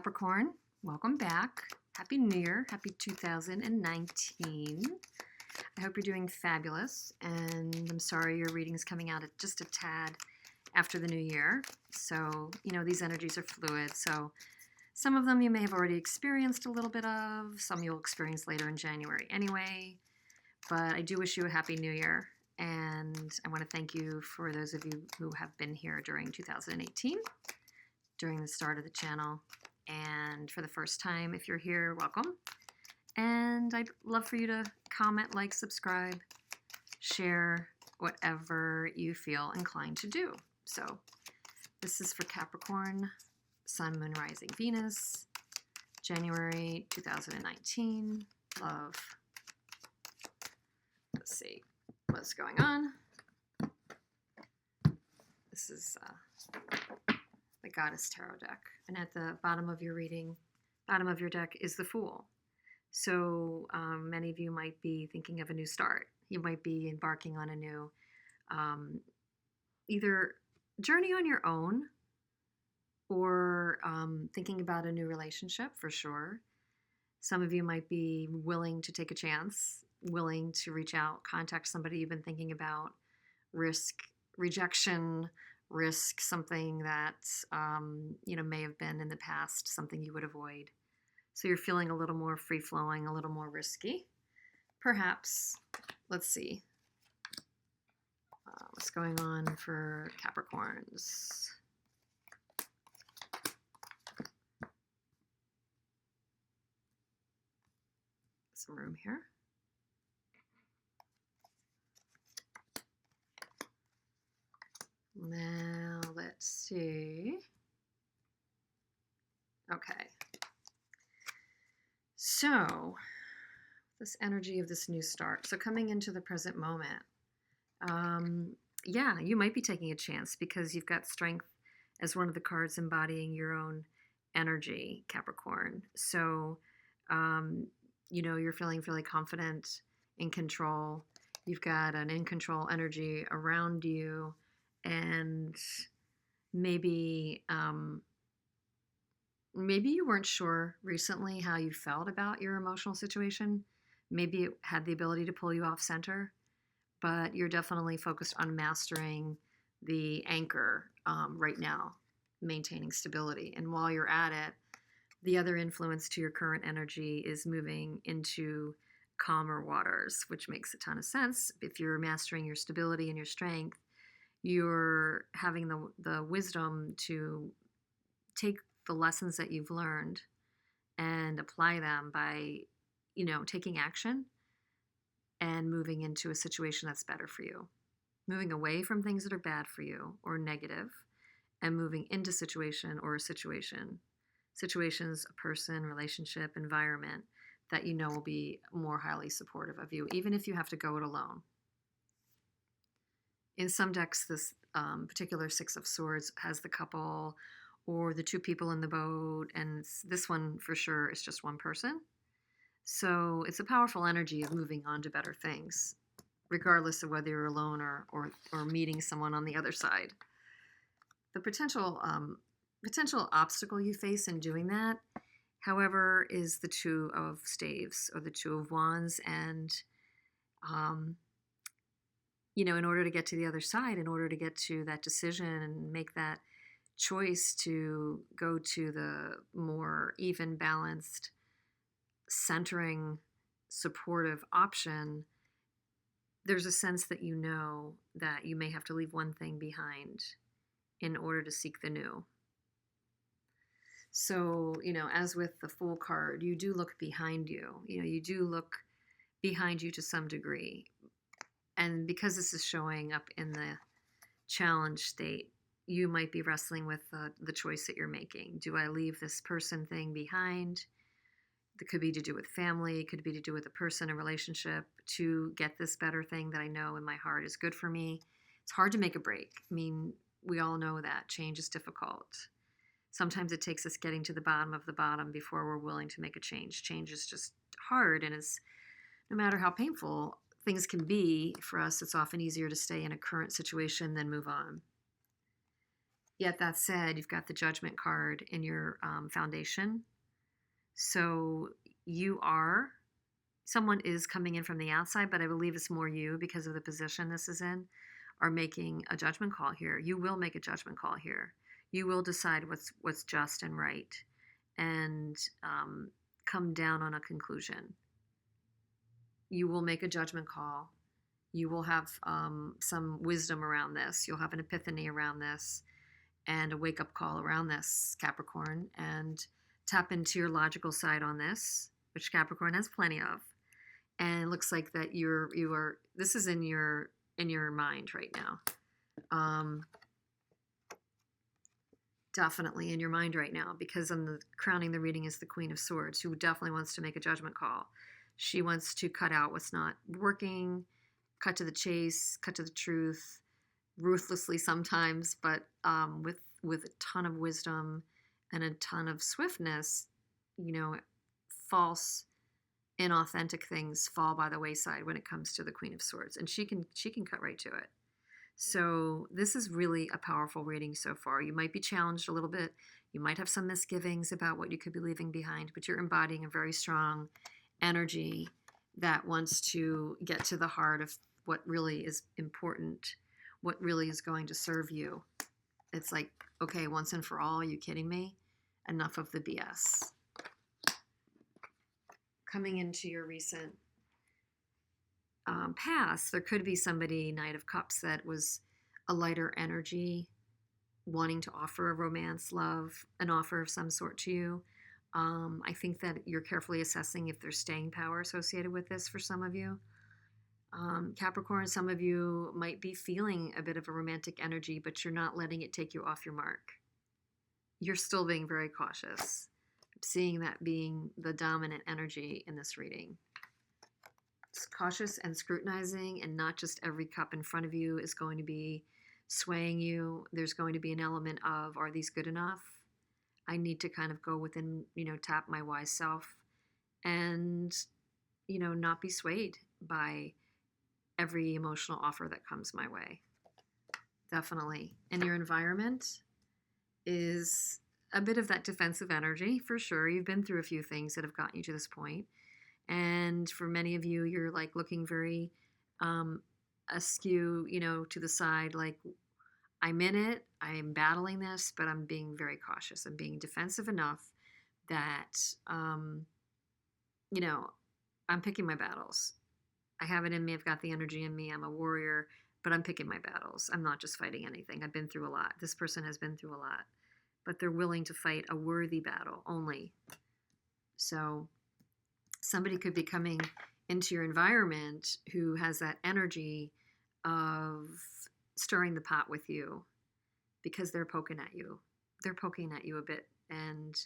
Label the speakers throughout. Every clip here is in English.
Speaker 1: Capricorn, welcome back. Happy New Year. Happy 2019. I hope you're doing fabulous, and I'm sorry your reading is coming out at just a tad after the new year. So, these energies are fluid, so some of them you may have already experienced a little bit of, some you'll experience later in January anyway, but I do wish you a happy new year, and I want to thank you for those of you who have been here during 2018, during the start of the channel, and for the first time, if you're here, welcome. And I'd love for you to comment, like, subscribe, share, whatever you feel inclined to do. So this is for Capricorn, Sun, Moon, Rising, Venus, January 2019. Love. Let's see what's going on. This is the Goddess Tarot deck. And at the bottom of your reading, bottom of your deck is the Fool. So many of you might be thinking of a new start. You might be embarking on a new either journey on your own or thinking about a new relationship for sure. Some of you might be willing to take a chance, willing to reach out, contact somebody you've been thinking about, risk rejection, risk something that may have been in the past, something you would avoid. So you're feeling a little more free-flowing, a little more risky. Perhaps, let's see. What's going on for Capricorns? Some room here. Now, let's see. Okay. So, this energy of this new start. So coming into the present moment, yeah, you might be taking a chance because you've got strength as one of the cards embodying your own energy, Capricorn. So, you're feeling really confident, in control. You've got an in control energy around you, and maybe you weren't sure recently how you felt about your emotional situation. Maybe it had the ability to pull you off center, but you're definitely focused on mastering the anchor right now, maintaining stability. And while you're at it, the other influence to your current energy is moving into calmer waters, which makes a ton of sense. If you're mastering your stability and your strength, you're having the wisdom to take the lessons that you've learned and apply them by, taking action and moving into a situation that's better for you. Moving away from things that are bad for you or negative and moving into situations, a person, relationship, environment that will be more highly supportive of you, even if you have to go it alone. In some decks, this particular Six of Swords has the couple or the two people in the boat, and this one for sure is just one person. So it's a powerful energy of moving on to better things, regardless of whether you're alone or meeting someone on the other side. The potential obstacle you face in doing that, however, is the Two of Staves or the Two of Wands, and in order to get to the other side, in order to get to that decision and make that choice to go to the more even, balanced, centering, supportive option, there's a sense that that you may have to leave one thing behind in order to seek the new. So, as with the Fool card, you do look behind you. You do look behind you to some degree. And because this is showing up in the challenge state, you might be wrestling with the choice that you're making. Do I leave this person thing behind? It could be to do with family. It could be to do with a person, a relationship, to get this better thing that I know in my heart is good for me. It's hard to make a break. I mean, we all know that change is difficult. Sometimes it takes us getting to the bottom of the bottom before we're willing to make a change. Change is just hard, and no matter how painful things can be for us, it's often easier to stay in a current situation than move on. Yet that said, you've got the Judgment card in your foundation. So you are, someone is coming in from the outside, but I believe it's more you because of the position this is in, are making a judgment call here. You will make a judgment call here. You will decide what's just and right, and come down on a conclusion. You will make a judgment call. You will have some wisdom around this. You'll have an epiphany around this and a wake up call around this, Capricorn, and tap into your logical side on this, which Capricorn has plenty of. And it looks like that you are, this is in your mind right now. Definitely in your mind right now, because on the crowning the reading is the Queen of Swords, who definitely wants to make a judgment call. She wants to cut out what's not working, cut to the chase, cut to the truth, ruthlessly sometimes, but with a ton of wisdom and a ton of swiftness. False, inauthentic things fall by the wayside when it comes to the Queen of Swords, and she can cut right to it. So this is really a powerful reading so far. You might be challenged a little bit. You might have some misgivings about what you could be leaving behind, but you're embodying a very strong energy that wants to get to the heart of what really is important, what really is going to serve you. It's like, okay, once and for all, are you kidding me? Enough of the BS. Coming into your recent past, there could be somebody, Knight of Cups, that was a lighter energy, wanting to offer a romance, love, an offer of some sort to you. I think that you're carefully assessing if there's staying power associated with this for some of you. Capricorn, some of you might be feeling a bit of a romantic energy, but you're not letting it take you off your mark. You're still being very cautious. I'm seeing that being the dominant energy in this reading. It's cautious and scrutinizing, and not just every cup in front of you is going to be swaying you. There's going to be an element of, are these good enough? I need to kind of go within, tap my wise self and, not be swayed by every emotional offer that comes my way. Definitely. And your environment is a bit of that defensive energy, for sure. You've been through a few things that have gotten you to this point. And for many of you, you're like looking very askew, to the side, like, I'm in it, I'm battling this, but I'm being very cautious. I'm being defensive enough that, I'm picking my battles. I have it in me, I've got the energy in me, I'm a warrior, but I'm picking my battles. I'm not just fighting anything. I've been through a lot. This person has been through a lot, but they're willing to fight a worthy battle only. So somebody could be coming into your environment who has that energy of stirring the pot with you because they're poking at you. They're poking at you a bit. And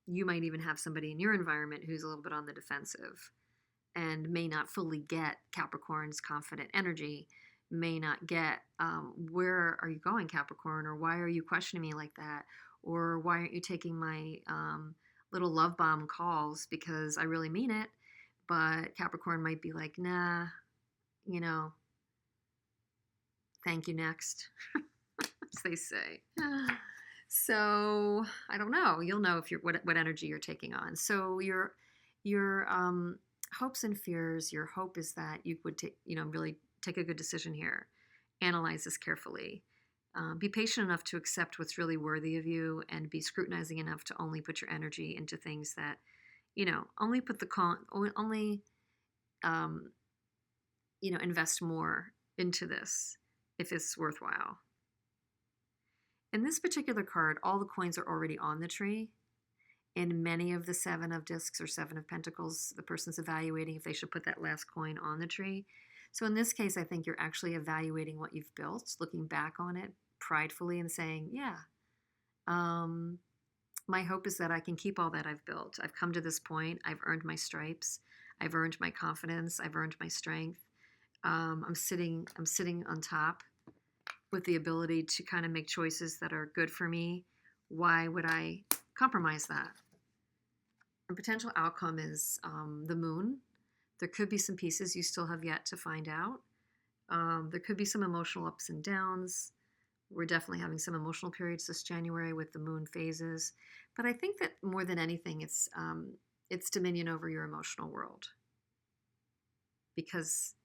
Speaker 1: you might even have somebody in your environment who's a little bit on the defensive and may not fully get Capricorn's confident energy, may not get, where are you going, Capricorn? Or why are you questioning me like that? Or why aren't you taking my little love bomb calls, because I really mean it? But Capricorn might be like, nah, thank you, next, as they say. So I don't know. You'll know if you're what energy you're taking on. So your hopes and fears. Your hope is that you would really take a good decision here. Analyze this carefully. Be patient enough to accept what's really worthy of you, and be scrutinizing enough to only put your energy into things that, only put invest more into this if it's worthwhile. In this particular card, all the coins are already on the tree. In many of the 7 of discs or 7 of pentacles, the person's evaluating if they should put that last coin on the tree. So in this case, I think you're actually evaluating what you've built, looking back on it pridefully and saying, yeah, my hope is that I can keep all that I've built. I've come to this point. I've earned my stripes. I've earned my confidence. I've earned my strength. I'm sitting on top with the ability to kind of make choices that are good for me. Why would I compromise that? A potential outcome is the moon. There could be some pieces you still have yet to find out. There could be some emotional ups and downs. We're definitely having some emotional periods this January with the moon phases, but I think that more than anything, it's dominion over your emotional world, because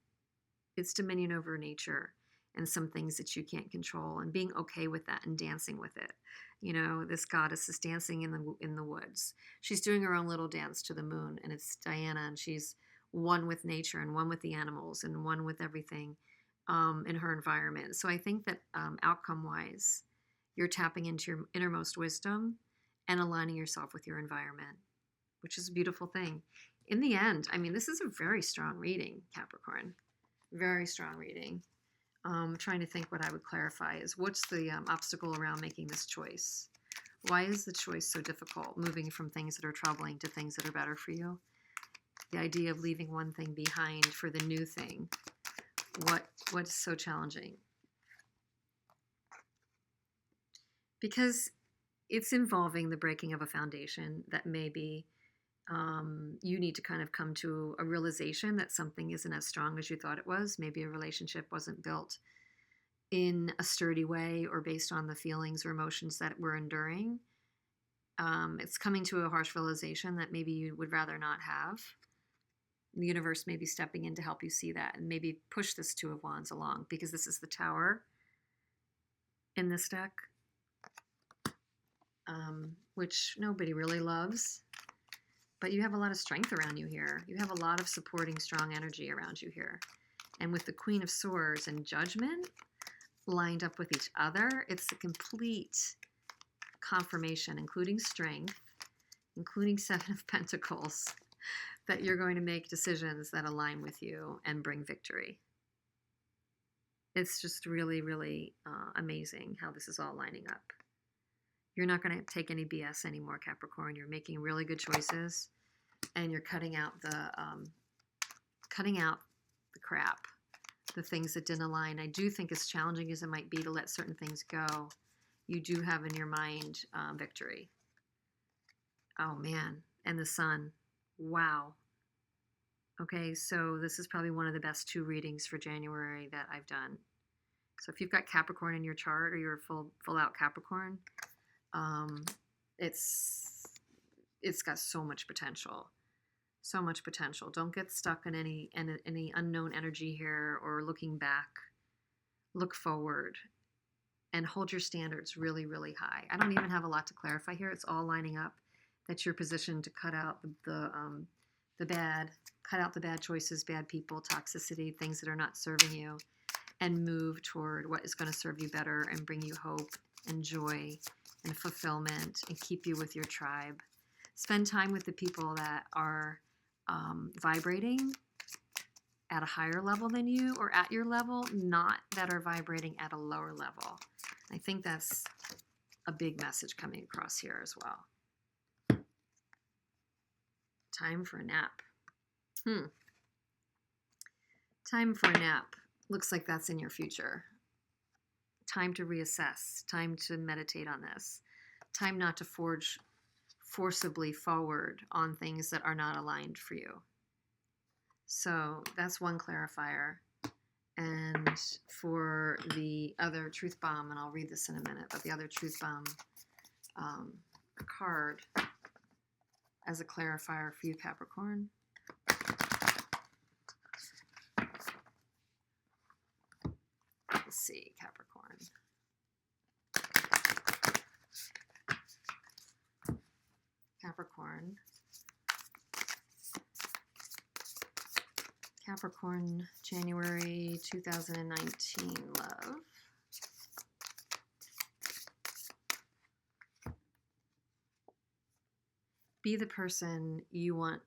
Speaker 1: it's dominion over nature and some things that you can't control, and being okay with that and dancing with it. You know, this goddess is dancing in the woods. She's doing her own little dance to the moon, and it's Diana, and she's one with nature and one with the animals and one with everything in her environment. So I think that outcome wise, you're tapping into your innermost wisdom and aligning yourself with your environment, which is a beautiful thing. In the end, I mean, this is a very strong reading, Capricorn. Very strong reading. Trying to think what I would clarify is, what's the obstacle around making this choice? Why is the choice so difficult, moving from things that are troubling to things that are better for you? The idea of leaving one thing behind for the new thing. What's so challenging? Because it's involving the breaking of a foundation that maybe you need to kind of come to a realization that something isn't as strong as you thought it was. Maybe a relationship wasn't built in a sturdy way or based on the feelings or emotions that we're enduring. It's coming to a harsh realization that maybe you would rather not have. The universe may be stepping in to help you see that and maybe push this Two of Wands along, because this is the Tower in this deck, which nobody really loves. But you have a lot of strength around you here. You have a lot of supporting, strong energy around you here. And with the Queen of Swords and Judgment lined up with each other, it's a complete confirmation, including strength, including Seven of Pentacles, that you're going to make decisions that align with you and bring victory. It's just really, really amazing how this is all lining up. You're not going to take any BS anymore, Capricorn. You're making really good choices, and you're cutting out the crap, the things that didn't align. I do think, as challenging as it might be to let certain things go, you do have in your mind victory. Oh man, and the Sun. Wow. Okay, so this is probably one of the best 2 readings for January that I've done. So if you've got Capricorn in your chart, or you're full out Capricorn, it's got so much potential. So much potential. Don't get stuck in any unknown energy here or looking back. Look forward and hold your standards really, really high. I don't even have a lot to clarify here. It's all lining up that you're positioned to cut out the bad, cut out the bad choices, bad people, toxicity, things that are not serving you, and move toward what is going to serve you better and bring you hope and joy and fulfillment and keep you with your tribe. Spend time with the people that are vibrating at a higher level than you, or at your level, not that are vibrating at a lower level. I think that's a big message coming across here as well. Time for a nap. Time for a nap. Looks like that's in your future. Time to reassess. Time to meditate on this. Time not to forge forcibly forward on things that are not aligned for you. So that's one clarifier. And for the other truth bomb, and I'll read this in a minute, but the other truth bomb card as a clarifier for you, Capricorn. Let's see, Capricorn. Capricorn, January 2019, love. Be the person you want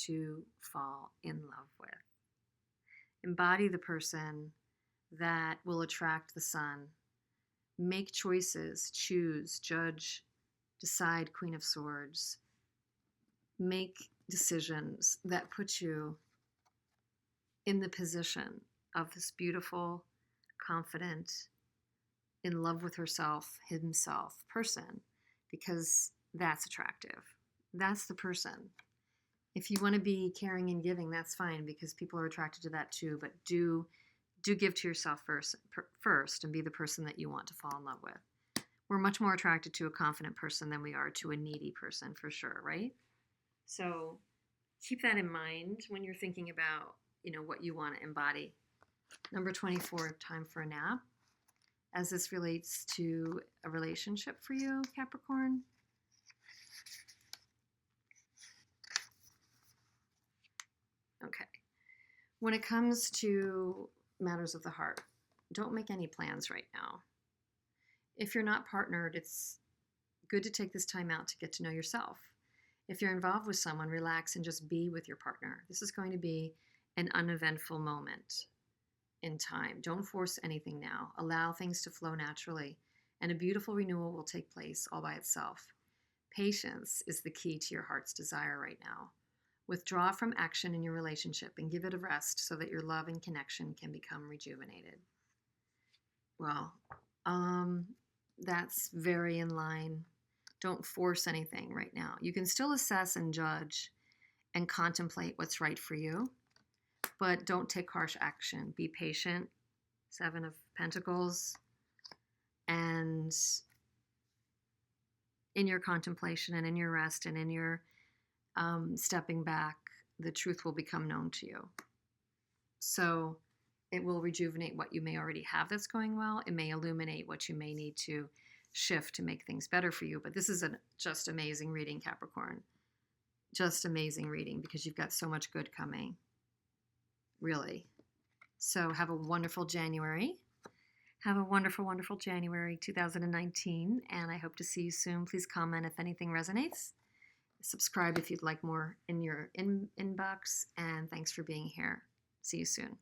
Speaker 1: to fall in love with. Embody the person that will attract the sun. Make choices, choose, judge, decide, Queen of Swords. Make decisions that put you in the position of this beautiful, confident, in love with herself, himself person, because that's attractive. That's the person. If you want to be caring and giving, that's fine, because people are attracted to that too, but do do give to yourself first and be the person that you want to fall in love with. We're much more attracted to a confident person than we are to a needy person, for sure, right? So keep that in mind when you're thinking about, what you want to embody. Number 24, time for a nap. As this relates to a relationship for you, Capricorn. Okay. When it comes to matters of the heart, don't make any plans right now. If you're not partnered, it's good to take this time out to get to know yourself. If you're involved with someone, relax and just be with your partner. This is going to be an uneventful moment in time. Don't force anything now. Allow things to flow naturally, and a beautiful renewal will take place all by itself. Patience is the key to your heart's desire right now. Withdraw from action in your relationship and give it a rest so that your love and connection can become rejuvenated. Well, that's very in line. Don't force anything right now. You can still assess and judge and contemplate what's right for you, but don't take harsh action. Be patient. 7 of Pentacles. And in your contemplation and in your rest and in your stepping back, the truth will become known to you. So it will rejuvenate what you may already have that's going well. It may illuminate what you may need to shift to make things better for you. But this is a just amazing reading, Capricorn. Just amazing reading, because you've got so much good coming. Really. So have a wonderful January. Have a wonderful, wonderful January 2019. And I hope to see you soon. Please comment if anything resonates. Subscribe if you'd like more in your inbox. And thanks for being here. See you soon.